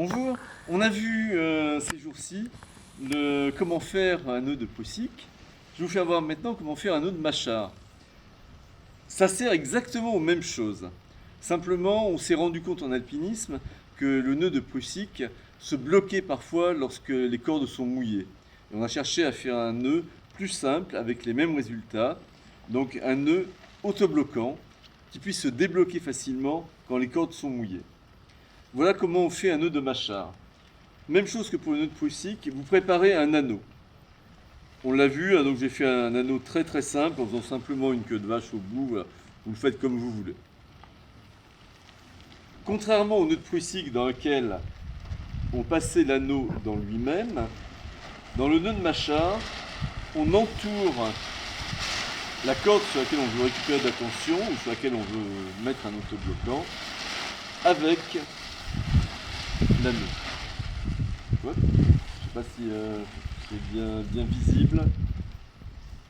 Bonjour, on a vu ces jours-ci comment faire un nœud de Poussic. Je vais vous faire voir maintenant comment faire un nœud de Machar. Ça sert exactement aux mêmes choses. Simplement, on s'est rendu compte en alpinisme que le nœud de Poussic se bloquait parfois lorsque les cordes sont mouillées. Et on a cherché à faire un nœud plus simple avec les mêmes résultats. Donc un nœud autobloquant qui puisse se débloquer facilement quand les cordes sont mouillées. Voilà comment on fait un nœud de Machar. Même chose que pour le nœud de Poussic, vous préparez un anneau. On l'a vu, donc j'ai fait un anneau très très simple en faisant simplement une queue de vache au bout. Voilà. Vous le faites comme vous voulez. Contrairement au nœud de Poussic dans lequel on passait l'anneau dans lui-même, dans le nœud de Machar, on entoure la corde sur laquelle on veut récupérer de la tension ou sur laquelle on veut mettre un autobloquant avec l'anneau. Je ne sais pas si c'est bien visible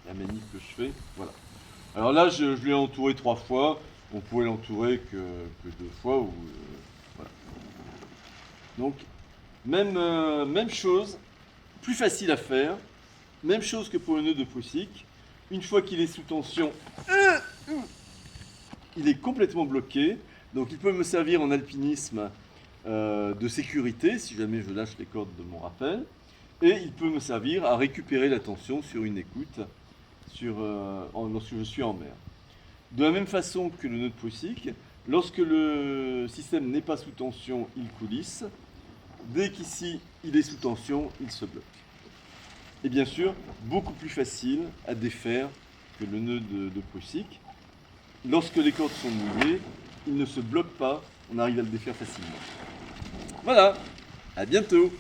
la manip que je fais. Voilà. Alors là, je l'ai entouré 3 fois. On pourrait l'entourer que 2 fois. Voilà. Donc, même chose, plus facile à faire. Même chose que pour le nœud de Poussic. Une fois qu'il est sous tension, il est complètement bloqué. Donc il peut me servir en alpinisme de sécurité, si jamais je lâche les cordes de mon rappel. Et il peut me servir à récupérer la tension sur une écoute lorsque je suis en mer. De la même façon que le nœud de Poussic, lorsque le système n'est pas sous tension, il coulisse. Dès qu'ici il est sous tension, il se bloque. Et bien sûr, beaucoup plus facile à défaire que le nœud de Poussic. Lorsque les cordes sont mouillées, il ne se bloque pas, on arrive à le défaire facilement. Voilà, à bientôt!